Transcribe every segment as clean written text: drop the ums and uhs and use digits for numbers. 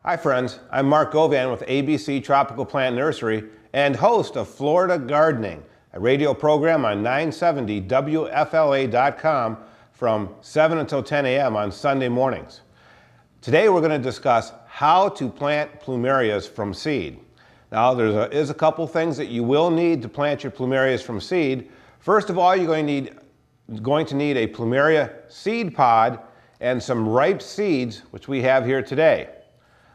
Hi friends, I'm Mark Govan with ABC Tropical Plant Nursery and host of Florida Gardening, a radio program on 970 WFLA.com from 7 until 10 a.m. on Sunday mornings. Today we're going to discuss how to plant Plumerias from seed. Now there is a couple things that you will need to plant your Plumerias from seed. First of all, you're going to need a Plumeria seed pod and some ripe seeds, which we have here today.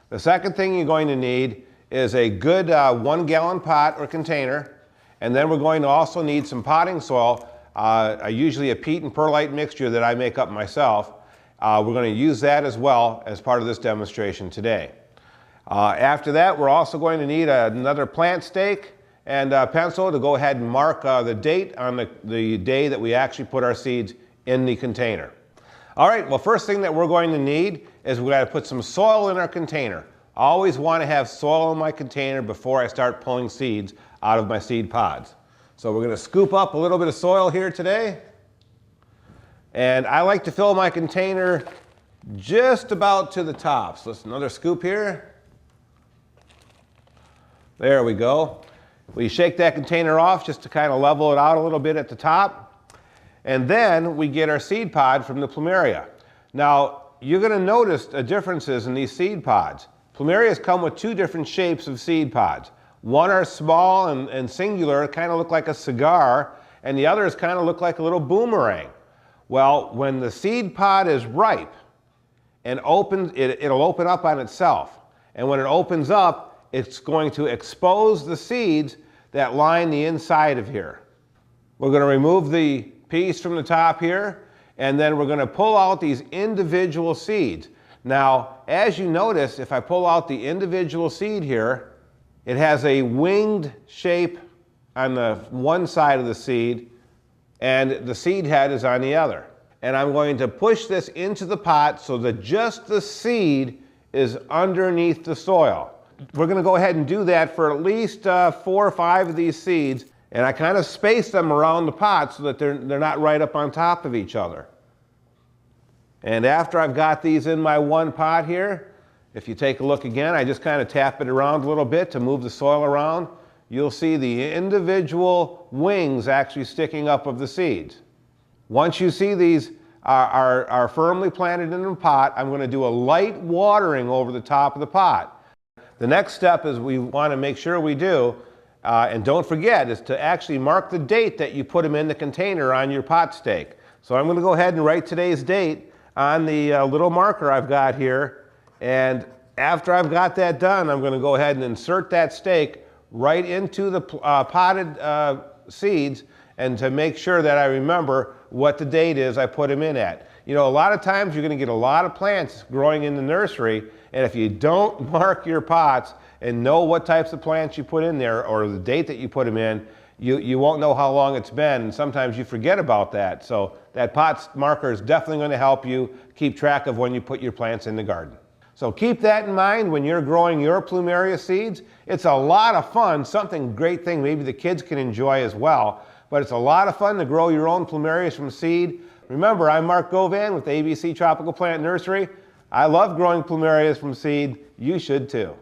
The second thing you're going to need is a good 1-gallon pot or container, and then we're going to also need some potting soil, usually a peat and perlite mixture that I make up myself. We're going to use that as well as part of this demonstration today. After that, we're also going to need another plant stake and a pencil to go ahead and mark the date on the day that we actually put our seeds in the container. All right, well, first thing that we're going to need is we got to put some soil in our container. I always want to have soil in my container before I start pulling seeds out of my seed pods. So we're going to scoop up a little bit of soil here today. And I like to fill my container just about to the top. So let's another scoop here. There we go. We shake that container off just to kind of level it out a little bit at the top. And then we get our seed pod from the Plumeria. Now, you're going to notice differences in these seed pods. Plumerias come with two different shapes of seed pods. One are small and singular, kind of look like a cigar, and the others kind of look like a little boomerang. Well, when the seed pod is ripe and opens, it'll open up on itself. And when it opens up, it's going to expose the seeds that line the inside of here. We're going to remove the piece from the top here, and then we're going to pull out these individual seeds. Now, as you notice, if I pull out the individual seed here, it has a winged shape on the one side of the seed, and the seed head is on the other. And I'm going to push this into the pot so that just the seed is underneath the soil. We're going to go ahead and do that for at least 4 or 5 of these seeds. And I kind of space them around the pot so that they're not right up on top of each other. And after I've got these in my one pot here, if you take a look again, I just kind of tap it around a little bit to move the soil around. You'll see the individual wings actually sticking up of the seeds. Once you see these are firmly planted in the pot, I'm going to do a light watering over the top of the pot. The next step is we want to make sure we do, and don't forget, is to actually mark the date that you put them in the container on your pot stake. So I'm going to go ahead and write today's date on the little marker I've got here. And after I've got that done, I'm going to go ahead and insert that stake right into the potted seeds, and to make sure that I remember what the date is I put them in at. You know, a lot of times you're going to get a lot of plants growing in the nursery, and if you don't mark your pots and know what types of plants you put in there or the date that you put them in, you won't know how long it's been, and sometimes you forget about that. So that pot marker is definitely going to help you keep track of when you put your plants in the garden. So keep that in mind when you're growing your Plumeria seeds. It's a lot of fun, great thing maybe the kids can enjoy as well, but it's a lot of fun to grow your own Plumerias from seed. Remember, I'm Mark Govan with ABC Tropical Plant Nursery. I love growing Plumerias from seed. You should too.